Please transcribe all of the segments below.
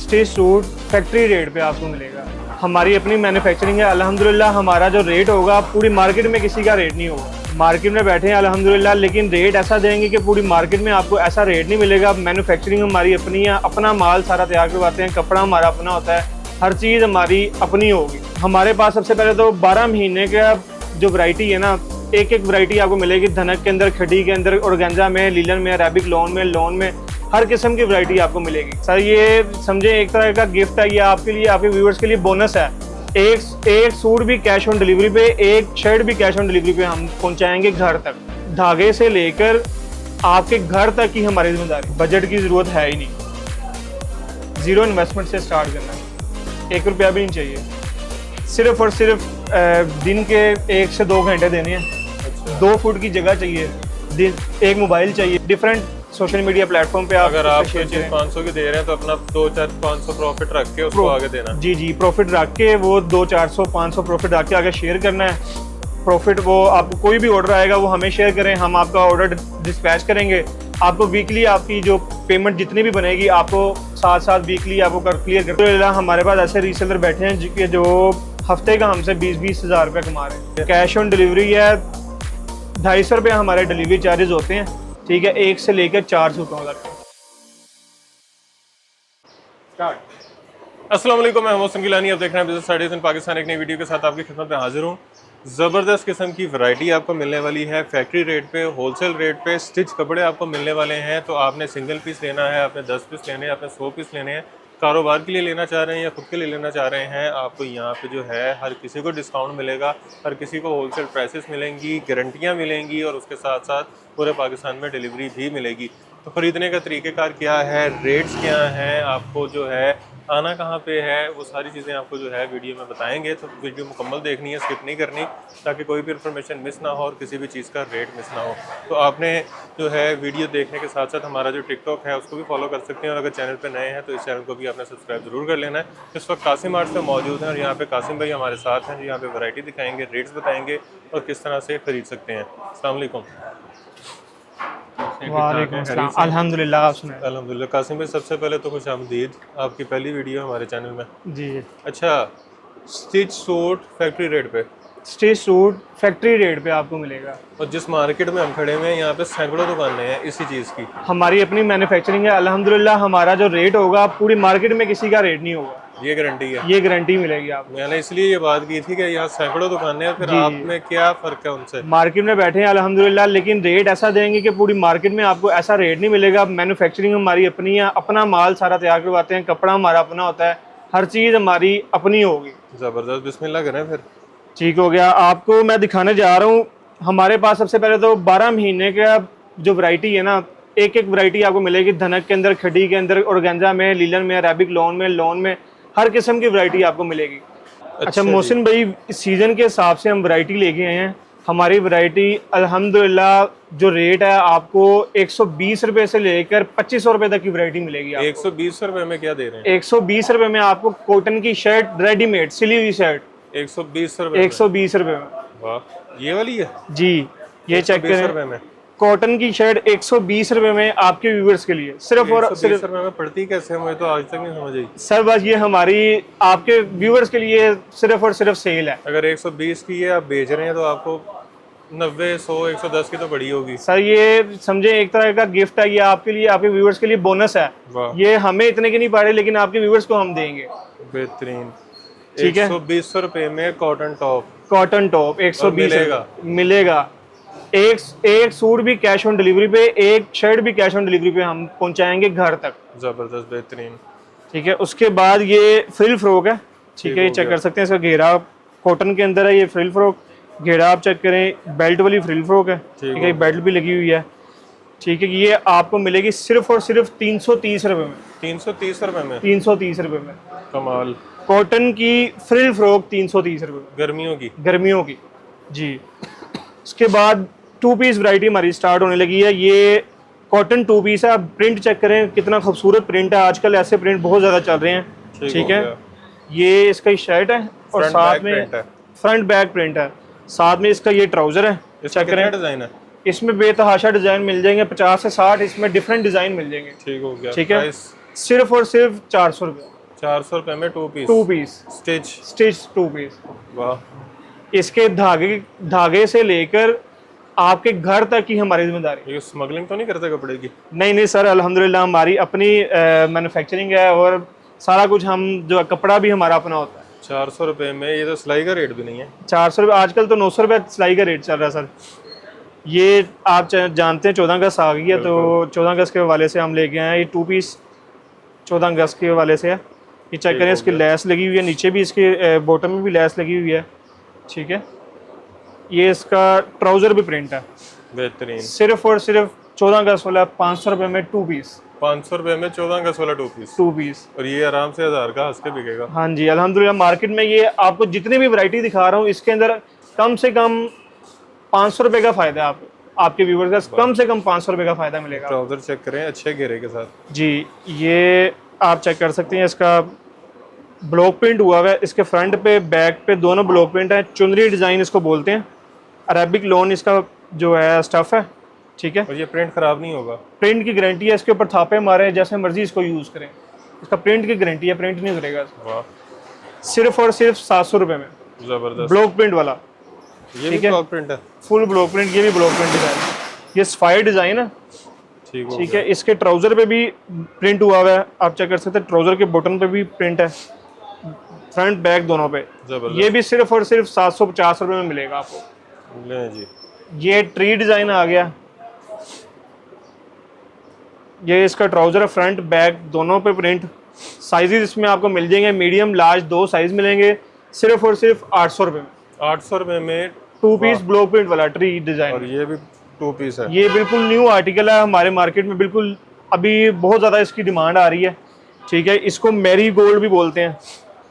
Stitch suit factory rate पे आपको मिलेगा। हमारी अपनी मैन्युफैक्चरिंग है अल्हम्दुलिल्लाह। हमारा जो रेट होगा पूरी मार्केट में किसी का रेट नहीं होगा। मार्केट में बैठे हैं अल्हम्दुलिल्लाह, लेकिन रेट ऐसा देंगे कि पूरी मार्केट में आपको ऐसा रेट नहीं मिलेगा। मैन्युफैक्चरिंग हमारी अपनी है, अपना माल सारा तैयार करवाते हैं, कपड़ा हमारा अपना होता है, हर चीज़ हमारी अपनी होगी। हमारे पास सबसे पहले तो 12 महीने का जो वैरायटी है ना, एक एक वैरायटी आपको मिलेगी। धनक के अंदर, खड़ी के अंदर, ऑर्गेन्जा में, लीलन में, अरेबिक लोन में हर किस्म की वैरायटी आपको मिलेगी। सर ये समझे एक तरह का गिफ्ट है, ये आपके लिए, आपके व्यूअर्स के लिए बोनस है। एक सूट भी कैश ऑन डिलीवरी पे, एक शर्ट भी कैश ऑन डिलीवरी पे हम पहुंचाएंगे घर तक। धागे से लेकर आपके घर तक की हमारी जिम्मेदारी। बजट की ज़रूरत है ही नहीं, ज़ीरो इन्वेस्टमेंट से स्टार्ट करना है, 1 रुपया भी नहीं चाहिए। सिर्फ और सिर्फ दिन के 1 से 2 घंटे देने हैं। अच्छा। 2 फुट की जगह चाहिए, एक मोबाइल चाहिए, डिफरेंट सोशल मीडिया प्लेटफॉर्म पे आप अगर आप 500 की दे रहे हैं तो अपना 2-4-500 प्रॉफिट रख के उसको आगे देना। जी प्रॉफिट रख के वो 200-400-500 प्रॉफिट रख के आगे शेयर करना है। प्रॉफिट वो आपको कोई भी ऑर्डर आएगा वो हमें शेयर करें, हम आपका ऑर्डर डिस्पैच करेंगे। आपको वीकली आपकी जो पेमेंट जितनी भी बनेगी आपको साथ वीकली आपको क्लियर करते। हमारे पास ऐसे रीसेलर बैठे हैं जो हफ्ते का हमसे 20-20 हज़ार रुपये कमा रहे हैं। कैश ऑन डिलीवरी है, 250 रुपये हमारे डिलीवरी चार्जेस होते हैं, ठीक है, 1 से लेकर 4 सूटों तक। अस्सलाम वालेकुम, मैं मोहसिन गिलानी, आप देख रहे हैं बिज़नेस स्टडीज़ इन पाकिस्तान। एक नई वीडियो के साथ आपकी खिदमत में हाजिर हूँ। ज़बरदस्त किस्म की वैरायटी आपको मिलने वाली है, फैक्ट्री रेट पे, होलसेल रेट पे स्टिच कपड़े आपको मिलने वाले हैं। तो आपने सिंगल पीस लेना है, आपने 10 पीस लेने हैं, आपने 100 पीस लेने हैं, कारोबार के लिए लेना चाह रहे हैं या खुद के लिए लेना चाह रहे हैं, आपको यहाँ पे जो है हर किसी को डिस्काउंट मिलेगा, हर किसी को होलसेल प्राइसेस मिलेंगी, गारंटियाँ मिलेंगी और उसके साथ साथ पूरे पाकिस्तान में डिलीवरी भी मिलेगी। तो ख़रीदने का तरीक़ेकार क्या है, रेट्स क्या हैं, आपको जो है आना कहाँ पे है, वो सारी चीज़ें आपको जो है वीडियो में बताएंगे। तो वीडियो मुकम्मल देखनी है, स्किप नहीं करनी, ताकि कोई भी इन्फॉर्मेशन मिस ना हो और किसी भी चीज़ का रेट मिस ना हो। तो आपने जो है वीडियो देखने के साथ साथ हमारा जो टिकटॉक है उसको भी फॉलो कर सकते हैं, और अगर चैनल पे नए हैं तो इस चैनल को भी आपने सब्सक्राइब ज़रूर कर लेना है। इस वक्त कासिम आर्ट से मौजूद हैं और यहाँ पे कासिम भाई हमारे साथ हैं, यहाँ पे वैरायटी दिखाएंगे, रेट्स बताएंगे और किस तरह से ख़रीद सकते हैं। अस्सलाम वालेकुम। वालेकुम अस्सलाम। अल्हम्दुलिल्लाह। अल्हम्दुलिल्लाह। कासिम भाई सबसे पहले तो खुश आमदीद, आपकी पहली वीडियो हमारे चैनल में। जी। अच्छा, स्टिच सूट फैक्ट्री रेट पे, स्टिच सूट फैक्ट्री रेट पे आपको मिलेगा। और जिस मार्केट में हम खड़े हुए हैं यहाँ पे सैकड़ों दुकानें हैं इसी चीज़ की। हमारी अपनी मैन्युफैक्चरिंग है अल्हम्दुलिल्लाह। हमारा जो रेट होगा पूरी मार्केट में किसी का रेट नहीं होगा, ये गारंटी है, ये गारंटी मिलेगी आपको। मैंने इसलिए ये बात की थी कि यहाँ सैकड़ों दुकानें हैं, फिर आप में क्या फ़र्क है उनसे? मार्केट में बैठे हैं अल्हम्दुलिल्लाह, लेकिन रेट ऐसा देंगे कि पूरी मार्केट में आपको ऐसा रेट नहीं मिलेगा। मैन्युफैक्चरिंग हमारी अपनी है, अपना माल सारा तैयार करवाते हैं, कपड़ा हमारा अपना होता है, हर चीज़ हमारी अपनी होगी। ज़बरदस्त, बिस्मिल्लाह करें फिर। ठीक हो गया। आपको मैं दिखाने जा रहा हूँ। हमारे पास सबसे पहले तो 12 महीने का जो वैरायटी है ना, एक एक वैरायटी आपको मिलेगी। धनक के अंदर, खड़ी के अंदर, ऑर्गेन्जा में, लीलन में, अरेबिक लोन में हर किस्म की वैरायटी आपको मिलेगी। अच्छा मोहसिन भाई, इस सीज़न के हिसाब से हम वैरायटी लेके आए हैं। हमारी वैरायटी अल्हम्दुलिल्लाह जो रेट है आपको 120 रुपये से लेकर 2500 रुपये तक की वैरायटी मिलेगी। 120 रुपये में क्या दे रहे हैं? 120 रुपये में आपको कॉटन की शर्ट रेडीमेड सिली हुई शर्ट 120 रुपये। 120 रुपये में। वाह, ये वाली है जी, ये चेक करें। कॉटन की शर्ट 120 रुपये में आपके व्यूअर्स के लिए, सिर्फ और सिर्फ। रुपये में पड़ती कैसे है, मुझे तो आज तक नहीं समझ आई सर। बस ये हमारी आपके व्यूअर्स के लिए सिर्फ और सिर्फ सेल है। अगर 120 की है आप बेच रहे हैं तो आपको 90, 100, 110 की तो बड़ी होगी। सर ये समझे एक तरह का गिफ्ट है, ये आपके लिए, आपके व्यूअर्स के लिए बोनस है। ये हमें इतने के नहीं पा रहे, लेकिन आपके व्यूअर्स को हम देंगे। बेहतरीन। ठीक है, 120 रुपये में कॉटन टॉप 120 मिलेगा। एक सूट भी कैश ऑन डिलीवरी पे, एक शर्ट भी कैश ऑन डिलीवरी पे हम पहुंचाएंगे घर तक। जबरदस्त, बेहतरीन। ठीक है, उसके बाद ये फ्रिल फ्रॉक है। ठीक है, ये चेक कर सकते हैं, इसका घेरा कॉटन के अंदर है। ये फ्रिल फ्रॉक घेरा आप चेक करें, बेल्ट वाली फ्रिल फ्रॉक है। ठीक है, बेल्ट भी लगी हुई है। ठीक है, ये आपको मिलेगी सिर्फ और सिर्फ 330 रुपये में। 330 रुपये में? 330 रुपये में। कमाल। कॉटन की फ्रिल फ्रॉक 330 रुपये में, गर्मियों की जी। उसके बाद 2 पीस वैरायटी हमारी स्टार्ट होने लगी है। ये कॉटन 2 पीस है। आप प्रिंट चेक करें, कितना खूबसूरत प्रिंट है। आजकल ऐसे प्रिंट बहुत ज़्यादा चल रहे हैं। ठीक है, ये इसका शर्ट है और साथ में फ्रंट बैक प्रिंट है, साथ में इसका ये ट्राउजर है। चेक करें, डिजाइन है इसमें बेतहाशा डिजाइन मिल जाएंगे, 50 से 60 इसमें डिफरेंट डिजाइन मिल जाएंगे। ठीक हो गया। ठीक है, सिर्फ और सिर्फ 400 रुपये। 400 रुपए में 2 पीस 2 पीस स्टिच 2 पीस। वाह। इसके धागे से लेकर आपके घर तक की हमारी जिम्मेदारी। ये स्मगलिंग तो नहीं करते कपड़े की? नहीं सर, अल्हम्दुलिल्लाह हमारी अपनी मैन्युफैक्चरिंग है और सारा कुछ हम जो कपड़ा भी हमारा अपना होता है। 400 रुपए में ये तो सिलाई का रेट भी नहीं है। 400 रुपये, आजकल तो 900 रुपये सिलाई का रेट चल रहा है सर। ये आप जानते हैं 14 अगस्त आ गई है, तो 14 अगस्त के हवाले से हम लेके आए हैं ये 2 पीस 14 अगस्त के हवाले से है। ये चेक करें, इसकी लेस लगी हुई है, नीचे भी इसके बॉटम में भी लेस लगी हुई है, ठीक है। ये इसका ट्राउज़र भी प्रिंट है, बेहतरीन। सिर्फ और सिर्फ 14 अगस्त वाला 500 रुपये में 2 पीस। 500 रुपए में 14 अगस्त वाला 2 पीस। और ये आराम से 1000 का हंस के बिकेगा। हाँ जी, अल्हम्दुलिल्लाह मार्केट में ये आपको जितनी भी वैरायटी दिखा रहा हूँ इसके अंदर कम से कम 500 रुपये का फ़ायदा है आपके व्यूवर्स का, कम से कम 500 रुपये का फ़ायदा मिलेगा। ट्राउज़र चेक करें, अच्छे घेरे के साथ। जी, ये आप चेक कर सकते हैं, इसका ब्लॉक प्रिंट हुआ हुआ है, इसके फ्रंट पे बैक पे दोनों ब्लॉक प्रिंट है। चुनरी डिज़ाइन इसको बोलते हैं, अरेबिक लोन इसका जो है स्टफ़ है, ठीक है। और ये प्रिंट ख़राब नहीं होगा? प्रिंट की गारंटी है, इसके ऊपर थापे मारे जैसे मर्जी इसको यूज़ करें, इसका प्रिंट की गारंटी है, प्रिंट नहीं करेगा। वाह। सिर्फ और सिर्फ 700 रुपये में ज़बरदस्त ब्लॉक प्रिंट वाला। ये भी ब्लॉक प्रिंट है? फुल ब्लॉक प्रिंट, ये भी ब्लॉक प्रिंट डिज़ाइन, ये सफायर डिज़ाइन है, ठीक है। इसके ट्राउज़र पे भी प्रिंट हुआ हुआ है, आप चेक कर सकते हैं। ट्राउज़र के बटन पे भी प्रिंट है, फ्रंट बैक दोनों पे। ये भी सिर्फ और सिर्फ 750 रुपये में मिलेगा आपको। ले जी। ये ट्री डिज़ाइन आ गया, ये इसका ट्राउज़र है, फ्रंट बैक दोनों पे प्रिंट। साइजेस इसमें आपको मिल जाएंगे, मीडियम लार्ज 2 साइज मिलेंगे, सिर्फ और सिर्फ 800 रुपये में। 800 रुपये में 2 पीस ब्लॉक प्रिंट वाला ट्री डिज़ाइन। और ये भी 2 पीस है? ये बिल्कुल न्यू आर्टिकल है हमारे मार्केट में, बिल्कुल अभी बहुत ज़्यादा इसकी डिमांड आ रही है, ठीक है। इसको मैरी गोल्ड भी बोलते हैं,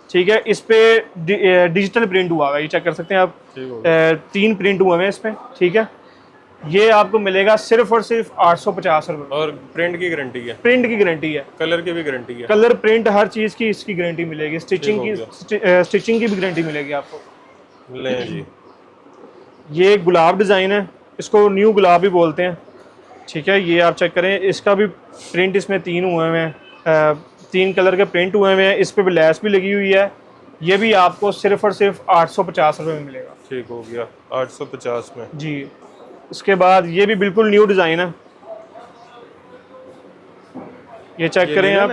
ठीक है। इस पे डिजिटल प्रिंट हुआ है, ये चेक कर सकते हैं आप, 3 प्रिंट हुए हैं इसमें, ठीक है। ये आपको मिलेगा सिर्फ और सिर्फ 850 रुपये। और प्रिंट की गारंटी है? प्रिंट की गारंटी है, कलर की भी गारंटी है? कलर प्रिंट हर चीज़ की इसकी गारंटी मिलेगी, स्टिचिंग की भी गारंटी मिलेगी आपको। ले जी। ये गुलाब डिज़ाइन है, इसको न्यू गुलाब भी बोलते हैं, ठीक है। ये आप चेक करें, इसका भी प्रिंट इसमें 3 हुए हुए हैं, 3 कलर के प्रिंट हुए हुए हैं, इस पर भी लेस भी लगी हुई है। ये भी आपको सिर्फ और सिर्फ 850 रुपये में मिलेगा। ठीक हो गया, 850 में जी। उसके बाद ये भी बिल्कुल न्यू डिज़ाइन है, ये चेक करें आप,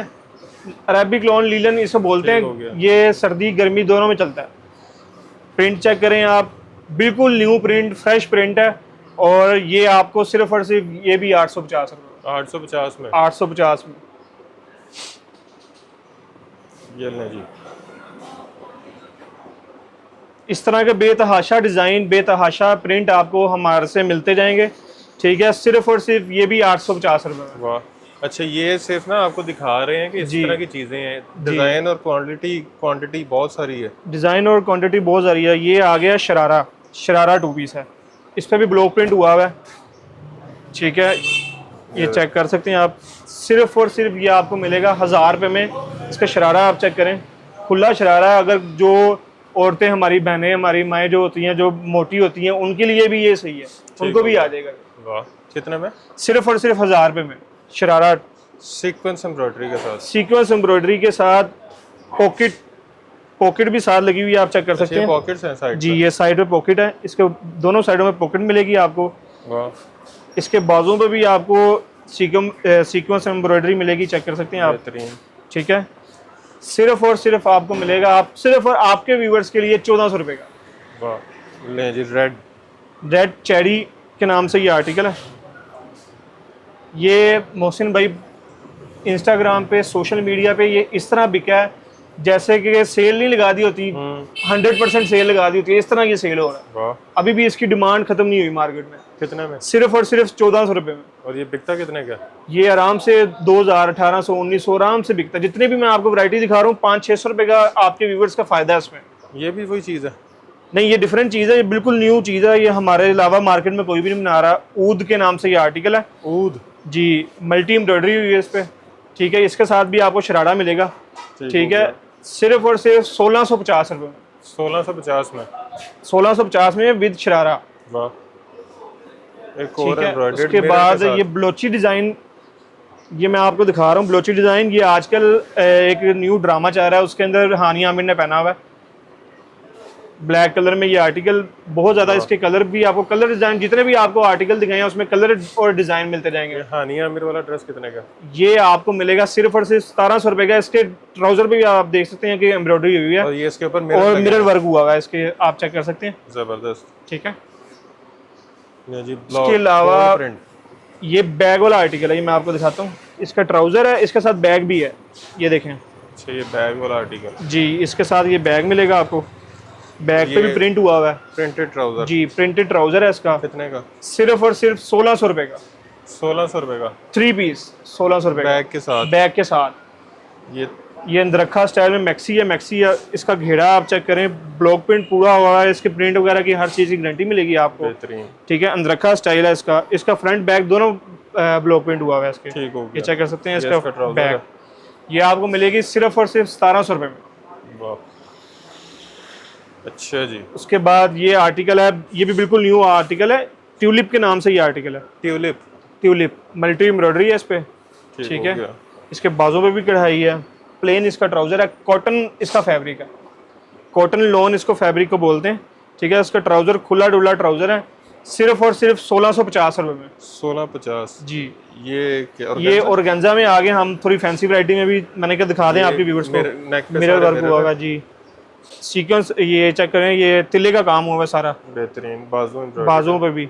अरेबिक लॉन लीलन इसको बोलते हैं, ये सर्दी गर्मी दोनों में चलता है। प्रिंट चेक करें आप, बिल्कुल न्यू प्रिंट, फ्रेश प्रिंट है, और ये आपको सिर्फ और सिर्फ ये भी 850 रुपये। 850 में? 850 में। ये ले जी। इस तरह के बेतहाशा डिज़ाइन, बेतहाशा प्रिंट आपको हमारे से मिलते जाएंगे, ठीक है। सिर्फ और सिर्फ ये भी 850 रुपये में। वाह। अच्छा, ये सिर्फ ना आपको दिखा रहे हैं कि इस तरह की चीज़ें हैं, डिज़ाइन और क्वांटिटी बहुत सारी है। डिज़ाइन और क्वांटिटी बहुत सारी है। ये आ गया शरारा 2 पीस है, इस पर भी ब्लॉक प्रिंट हुआ हुआ है, ठीक है। ये चेक कर सकते हैं आप, सिर्फ और सिर्फ ये आपको मिलेगा 1000 रुपये में। इसका शरारा आप चेक करें, खुला शरारा है। अगर जो औरतें, हमारी बहनें, हमारी माएँ जो होती हैं, जो मोटी होती हैं, उनके लिए भी ये सही है, उनको भी आ जाएगा। वाह। कितने में? सिर्फ और सिर्फ 1000 रुपये में शरारा, सीक्वेंस एम्ब्रॉयडरी के साथ। सीक्वेंस एम्ब्रॉयडरी के साथ, पॉकेट भी साथ लगी हुई है, आप चेक कर सकते हैं। पॉकेट्स हैं साइड जी, ये साइड में पॉकेट है, इसके दोनों साइडों में पॉकेट मिलेगी आपको। वाह। इसके बाजू पे भी आपको सीक्वेंस एम्ब्रॉयडरी मिलेगी, चेक कर सकते हैं आप, ठीक है। सिर्फ और सिर्फ आपको मिलेगा, आप सिर्फ और आपके व्यूवर्स के लिए 1400 रुपये का। वाह। ले जी। रेड चेरी के नाम से ये आर्टिकल है। ये मोहसिन भाई इंस्टाग्राम पे, सोशल मीडिया पे ये इस तरह बिका है जैसे कि सेल नहीं लगा दी होती, 100% सेल लगा दी होती है, इस तरह ये सेल हो रहा है। अभी भी इसकी डिमांड खत्म नहीं हुई मार्केट में। कितने में? सिर्फ और सिर्फ 1400 रुपये में। और ये बिकता कितने का? ये आराम से 2000, 1800, 1900 आराम से बिकता है। जितने भी मैं आपको वैरायटी दिखा रहा हूँ, 500-600 रुपये का आपके व्यूवर्स का फायदा है इसमें। ये भी वही चीज़ है? नहीं, ये डिफरेंट चीज़ है, ये बिल्कुल न्यू चीज़ है, ये हमारे अलावा मार्केट में कोई भी नहीं बना रहा। ऊद के नाम से ये आर्टिकल है। ऊद जी, मल्टी एम्ब्रॉयडरी हुई है इस पर, ठीक है। इसके साथ भी आपको शरारा मिलेगा, ठीक है। सिर्फ और सिर्फ 1650 रुपये में। 1650 में? 1650 में विद शरारा। वाह। एक और एम्ब्रॉयडर्ड। उसके बाद ये ब्लोची डिज़ाइन ये मैं आपको दिखा रहा हूँ ब्लोची डिज़ाइन। ये आजकल एक न्यू ड्रामा चल रहा है, उसके अंदर हानिया आमिर ने पहना हुआ है ब्लैक कलर में। ये आर्टिकल बहुत ज़्यादा, इसके कलर भी आपको, कलर डिज़ाइन जितने भी आपको आर्टिकल दिखाए हैं उसमें कलर और डिज़ाइन मिलते जाएंगे। हानिया आमिर वाला ड्रेस कितने का? ये आपको मिलेगा सिर्फ और सिर्फ 1700 रुपये का। इसके ट्राउजर पे भी आप देख सकते हैं कि एम्ब्रॉयडरी हुई है और ये इसके ऊपर और मिरर वर्क हुआ हुआ है, इसके आप चेक कर सकते हैं। जबरदस्त। ठीक है, जी, इसके अलावा ये बैग वाला आर्टिकल है, ये मैं आपको दिखाता हूँ। इसका ट्राउजर है, इसके साथ बैग भी है, ये देखें। अच्छा, ये बैग वाला आर्टिकल जी, इसके साथ ये बैग मिलेगा आपको। बैग पे भी प्रिंट हुआ हुआ है, प्रिंटेड ट्राउजर। जी, प्रिंटेड ट्राउजर है इसका। कितने का? सिर्फ और सिर्फ 1600 रुपये का। 1600 रुपये का 3 पीस 1600 रुपये बैग के साथ। बैग के साथ। ये अंदरखा स्टाइल में मैक्सी है। मैक्सी है, इसका घेरा आप चेक करें, ब्लॉक प्रिंट पूरा हुआ है। इसके प्रिंट वगैरह की हर चीज़ की गारंटी मिलेगी आपको। बेहतरीन। ठीक है, अंदरखा स्टाइल है इसका। इसका फ्रंट बैक दोनों ब्लॉक प्रिंट हुआ हुआ है इसके। ठीक हो गया। ये चेक कर सकते हैं इसका इसका ट्राउजर बैग। ये आपको मिलेगी सिर्फ और सिर्फ 1700 रुपये में। वाह, अच्छा जी। उसके बाद ये आर्टिकल है, ये भी बिल्कुल न्यू आर्टिकल है। ट्यूलिप के नाम से ये आर्टिकल है। ट्यूलिप। ट्यूलिप मल्टी एम्ब्रॉयडरी है इस पे। ठीक हो है, गया। इसके बाजों पे भी कढ़ाई है। प्लेन इसका ट्राउजर है, कॉटन इसका फैब्रिक है, कॉटन लॉन इसको फैब्रिक को बोलते हैं। ठीक है, इसका ट्राउजर खुला डुला ट्राउजर है, सिर्फ और सिर्फ 1650 रुपये में। 1650 जी। ये ऑर्गेन्जा में आगे हम थोड़ी फैंसी वैरायटी में भी मैंने कहा दिखा दें आपके व्यूअर्स को। मिरर वर्क हुआ होगा जी, सीक्वेंस ये चेक करें, ये तिल्ले का काम हुआ है सारा। बेहतरीन। बाजुओं पे भी।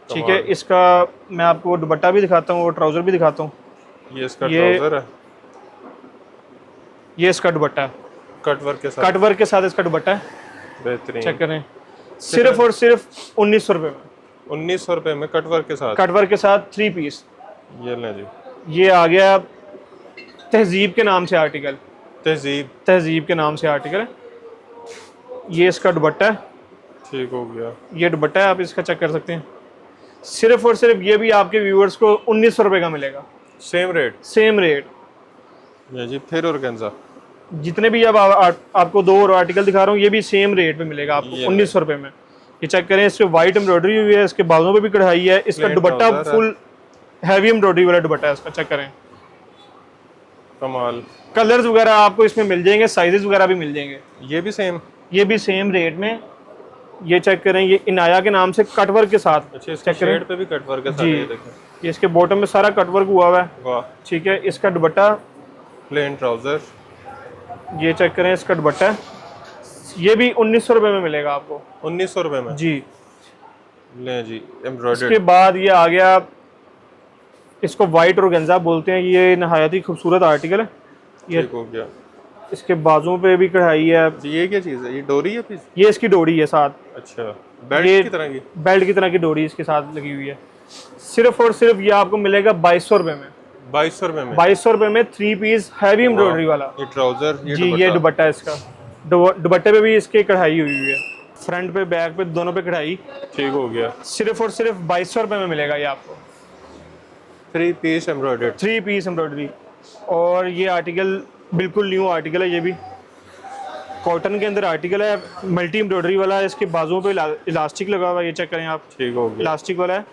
ठीक है, इसका मैं आपको दुपट्टा भी दिखाता हूँ और ट्राउजर भी दिखाता हूँ। ये इसका ट्राउजर है, ये इसका दुपट्टा है, कट वर्क के साथ। कट वर्क के साथ इसका दुपट्टा है। बेहतरीन। चेक करें, सिर्फ और सिर्फ 1900 रुपये में। 1900 रुपये में कट वर्क के साथ। कट वर्क के साथ 3 पीस। ये लें जी। ये आ गया तहजीब के नाम से आर्टिकल। तहजीब के नाम से आर्टिकल है। ये इसका दुपट्टा है। ठीक हो गया। ये दुपट्टा है, आप इसका चेक कर सकते हैं। सिर्फ और सिर्फ ये भी आपके व्यूअर्स को 1900 रुपये का मिलेगा। Same rate. ये जी। फिर ऑर्गेन्जा जितने भी अब आपको दो और आर्टिकल दिखा रहा हूँ, ये भी सेम रेट पे मिलेगा आपको 1900 रुपये में। ये चेक करें, इसके वाइट एम्ब्रॉयडरी हुई है, इसके बाजों पे भी कढ़ाई है। इसका दुपट्टा फुल हैवी एम्ब्रॉयडरी वाला दुपट्टा है इसका। चेक करें, कमाल। कलर्स वगैरह आपको इसमें मिल जाएंगे, साइजेस वगैरह भी मिल जाएंगे। ये भी सेम रेट में। ये चेक करें, ये इनाया के नाम से कटवर्क के साथ। अच्छा, इसके शेड पे भी कटवर्क के साथ। जी, ये इसके बॉटम में सारा कटवर्क हुआ हुआ है। वाह। ठीक है, इसका दुपट्टा प्लेन ट्राउजर। ये चेक करें, इसका दुपट्टा है। ये भी 1900 रुपये में मिलेगा आपको। 1900 रुपये में जी। ले जी, एम्ब्रॉयडर्ड। इसके बाद ये आ गया, इसको वाइट ऑर्गेन्जा बोलते हैं। ये नहायत ही खूबसूरत आर्टिकल है। ये ठीक हो गया। इसके बाजों पे भी कढ़ाई है। ये क्या चीज़ है? ये डोरी है पीस? ये इसकी डोरी है साथ। अच्छा, बेल्ट की तरह की? बेल्ट की तरह की डोरी इसके साथ लगी हुई है। सिर्फ और सिर्फ ये आपको मिलेगा 2200 रुपये में। 2200 रुपये में 2200 रुपये में 3 पीस हैवी एम्ब्रॉयडरी वाला। ये ट्राउजर, जी, ये दुपट्टा है इसका। दुपट्टे पे भी इसकी कढ़ाई हुई है, फ्रंट पे बैक पे दोनों पे कढ़ाई। ठीक हो गया। सिर्फ और सिर्फ 2200 रुपये में मिलेगा ये आपको। 3 पीस एम्ब्रॉयडर्ड। 3 piece embroidery. और ये आर्टिकल बिल्कुल न्यू आर्टिकल है, ये भी कॉटन के अंदर आर्टिकल है, मल्टी एम्ब्रॉयडरी वाला है। इसके बाजुओं पे इलास्टिक लगा हुआ है, ये चेक करें आप। ठीक हो गया। इलास्टिक वाला है।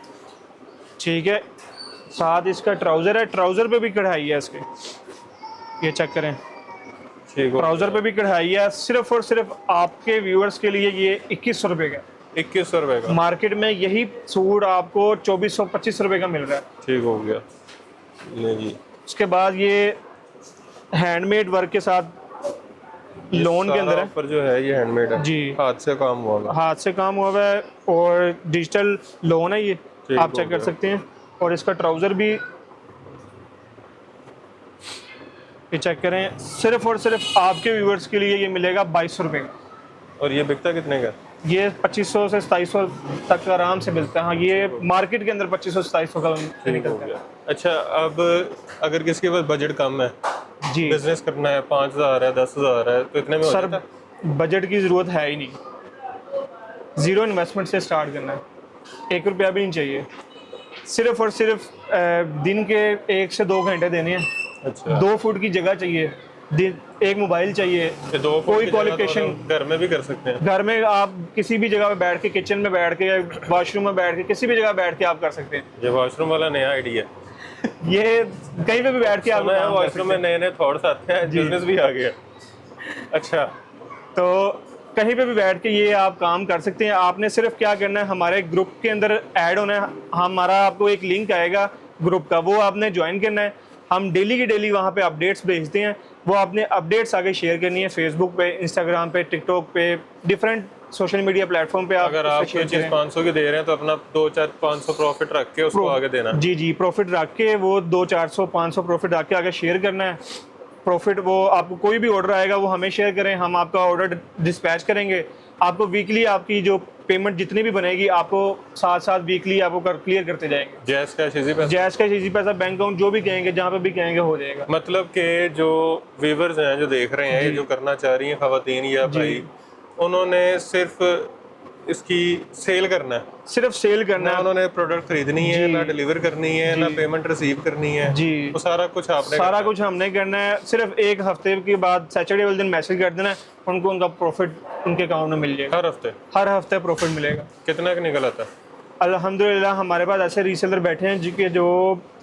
ठीक है, साथ इसका ट्राउजर है, ट्राउजर पे भी कढ़ाई है इसके। ये चेक करें, ठीक हो। ट्राउजर पे भी कढ़ाई है। सिर्फ और सिर्फ आपके व्यूअर्स के लिए ये 2100 रुपये का। 2100 रुपये का। मार्केट में यही सूट आपको 2425 रुपये का मिल रहा है। ठीक हो गया। ले जी। उसके बाद ये हैंडमेड वर्क के साथ लोन के अंदर है। पर जो है ये हैंडमेड है जी, हाथ से काम हुआ है। हाथ से काम हुआ है और डिजिटल लोन है ये, आप चेक कर सकते हैं। और इसका ट्राउजर भी ये चेक करें। सिर्फ और सिर्फ आपके व्यूअर्स के लिए ये मिलेगा 2200 रुपये का। और ये बिकता कितने का? ये 2500 से 2700 तक आराम से मिलता है। हाँ, ये मार्केट के अंदर 2500 से 2700 का निकलता है। अच्छा, अब अगर किसी के पास बजट कम है, जी, बिजनेस करना है, 5000 है, 10000 है, तो इतने में हो सर जाता है? बजट की ज़रूरत है ही नहीं। ज़ीरो इन्वेस्टमेंट से स्टार्ट करना है, 1 रुपया भी नहीं चाहिए। सिर्फ और सिर्फ दिन के 1 से 2 घंटे देने हैं। अच्छा। 2 फुट की जगह चाहिए, एक मोबाइल चाहिए, कोई क्वालिफिकेशन। घर में भी कर सकते हैं। घर में आप किसी भी जगह पे बैठ के, किचन में बैठ के, वॉशरूम में बैठ के, किसी भी जगह बैठ के आप कर सकते हैं। ये वॉशरूम वाला नया आइडिया है। ये कहीं पे भी बैठ के आप सुना है काम कर वॉइस सकते में नए नए थॉट्स आते हैं, बिजनेस भी आ गया। अच्छा, तो कहीं पे भी बैठ के ये आप काम कर सकते हैं। आपने सिर्फ क्या करना है, हमारे ग्रुप के अंदर ऐड होना है। हमारा आपको एक लिंक आएगा ग्रुप का, वो आपने ज्वाइन करना है। हम डेली की डेली वहाँ पे अपडेट्स भेजते हैं, वो आपने अपडेट्स आगे शेयर करनी है फेसबुक पे, इंस्टाग्राम पे, टिकटॉक पे, डिफरेंट सोशल मीडिया प्लेटफॉर्म पे आप अगर आप शेयर कोई चीज़ करें। 500 की दे रहे हैं तो अपना 2-4-500 प्रॉफिट रख के उसको आगे देना। जी जी, प्रॉफिट रख के वो 200-400-500 प्रॉफिट रख के आगे शेयर करना है। प्रॉफिट वो आपको कोई भी ऑर्डर आएगा वो हमें शेयर करें, हम आपका ऑर्डर डिस्पैच करेंगे। आपको वीकली आपकी जो पेमेंट जितनी भी बनेगी आपको साथ साथ वीकली आपको क्लियर करते जाएंगे। जैस कैश इजी पैसा। जैस का इजी पैसा, बैंक अकाउंट, जो भी कहेंगे, जहाँ पे भी कहेंगे हो जाएगा। मतलब कि जो व्यूवर्स हैं जो देख रहे हैं, जो करना चाह रही हैं खवातीन या भाई, उन्होंने सिर्फ इसकी सेल करना है, सिर्फ सेल करना ना है। उन्होंने प्रोडक्ट खरीदनी है, ना डिलीवर करनी है, ना पेमेंट रिसीव करनी है। जी, वो सारा कुछ आपने सारा कुछ हमने करना है। सिर्फ एक हफ्ते के बाद सैटरडे वाले दिन मैसेज कर देना है, उनको उनका प्रॉफिट उनके अकाउंट में मिल जाएगा। हर हफ्ते प्रॉफिट मिलेगा। कितना का निकल आता है? अल्हम्दुलिल्लाह हमारे पास ऐसे रीसेलर बैठे हैं जिनके जो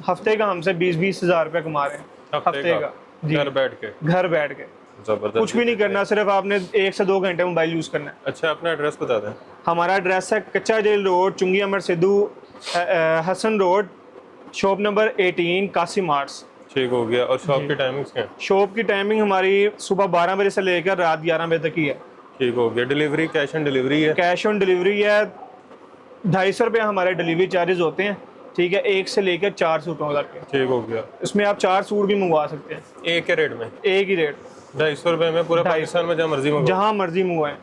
हफ्ते का हमसे 20-20 हज़ार रुपये कमा रहे हैं हफ्ते का। जी, घर बैठ के। घर बैठ के जबरदस्त। कुछ भी नहीं करना, सिर्फ आपने 1 से 2 घंटे मोबाइल यूज़ करना है। अच्छा, अपना एड्रेस बता दें। हमारा एड्रेस है कच्चा जेल रोड, चुंगी Amar Sidhu, Hasan road, shop number 18, Qasim arts. ठीक हो गया। और शॉप की टाइमिंग्स क्या है? शॉप की टाइमिंग हमारी सुबह 12 बजे से लेकर रात 11 बजे तक ही है। ठीक हो गया। डिलीवरी कैश ऑन डिलीवरी है? कैश ऑन डिलीवरी है। 250 रुपये हमारे डिलीवरी चार्जेस होते हैं, ठीक है, 1 से लेकर 4 सूटों तक के। ठीक हो गया। इसमें आप 4 सूट भी मंगवा सकते हैं एक के रेट में? एक ही रेट, 250 रुपये में पूरा पाकिस्तान में जहाँ मर्जी मंगवाओ। जहाँ मर्जी मंगवाएं।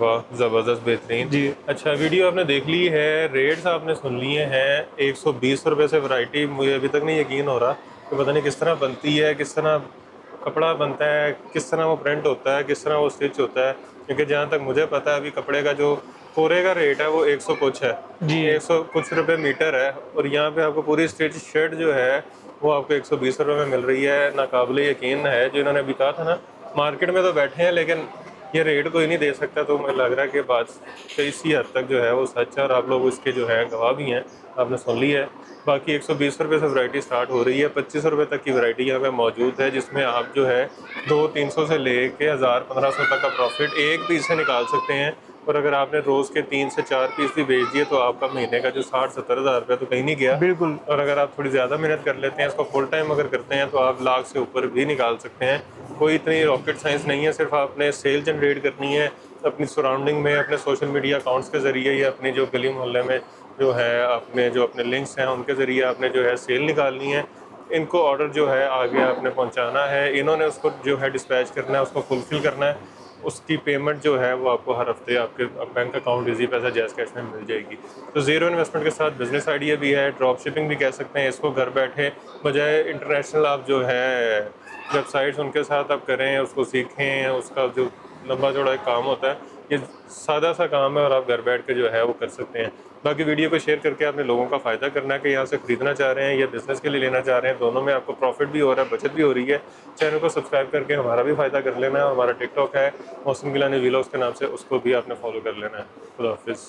वाह, ज़बरदस्त, बेहतरीन जी। अच्छा, वीडियो आपने देख ली है, रेट्स आपने सुन लिए हैं। 120 रुपये से वैरायटी, मुझे अभी तक नहीं यकीन हो रहा कि पता नहीं किस तरह बनती है, किस तरह कपड़ा बनता है, किस तरह वो प्रिंट होता है, किस तरह वो स्टिच होता है। क्योंकि जहाँ तक मुझे पता है अभी कपड़े का जो कोरे का रेट है वो 100 कुछ है जी, 100 कुछ रुपये मीटर है। और यहाँ पे आपको पूरी स्टिच शर्ट जो है वो आपको 120 रुपये में मिल रही है। नाकाबिले यकीन है, जो इन्होंने अभी कहा था ना, मार्केट में तो बैठे हैं लेकिन ये रेट कोई नहीं दे सकता। तो मुझे लग रहा है कि बात इसी हद तक जो है वो सच है और आप लोग उसके जो है गवाह भी हैं, आपने सुन ली है। बाकी 120 रुपये से वैरायटी स्टार्ट हो रही है, 25 रुपये तक की वैरायटी यहाँ पे मौजूद है, जिसमें आप जो है 200-300 से ले के 1000-1500 तक का प्रॉफिट एक पीस से निकाल सकते हैं। और अगर आपने रोज़ के 3 से 4 पीस भी बेच दिए तो आपका महीने का जो 60-70 हज़ार रुपये तो कहीं नहीं गया। बिल्कुल। और अगर आप थोड़ी ज़्यादा मेहनत कर लेते हैं, इसको फुल टाइम अगर करते हैं तो आप लाख से ऊपर भी निकाल सकते हैं। कोई इतनी रॉकेट साइंस नहीं है, सिर्फ आपने सेल जनरेट करनी है अपनी सराउंडिंग में, अपने सोशल मीडिया अकाउंट्स के ज़रिए या अपनी जो गली मोहल्ले में जो है अपने लिंक्स हैं उनके ज़रिए आपने जो है सेल निकालनी है। इनको ऑर्डर जो है आगे आपने पहुंचाना है, इन्होंने उसको जो है डिस्पैच करना है, उसको फुलफिल करना है। उसकी पेमेंट जो है वो आपको हर हफ्ते आपके बैंक अकाउंट इजी पैसा जैस कैश में मिल जाएगी। तो ज़ीरो इन्वेस्टमेंट के साथ बिजनेस आइडिया भी है, ड्रॉप शिपिंग भी कह सकते हैं इसको, घर बैठे बजाय इंटरनेशनल आप जो है वेबसाइट्स उनके साथ आप करें, उसको सीखें, उसका जो लंबा चौड़ा एक काम होता है, ये सादा सा काम है और आप घर बैठ के जो है वो कर सकते हैं। बाकी वीडियो को शेयर करके आपने लोगों का फ़ायदा करना है कि यहाँ से ख़रीदना चाह रहे हैं या बिज़नेस के लिए लेना चाह रहे हैं, दोनों में आपको प्रॉफिट भी हो रहा है, बचत भी हो रही है। चैनल को सब्सक्राइब करके हमारा भी फ़ायदा कर लेना है। हमारा टिकटॉक है मौसम गिलानी व्लॉग्स के नाम से, उसको भी आपने फॉलो कर लेना है। खुदा हाफिज़।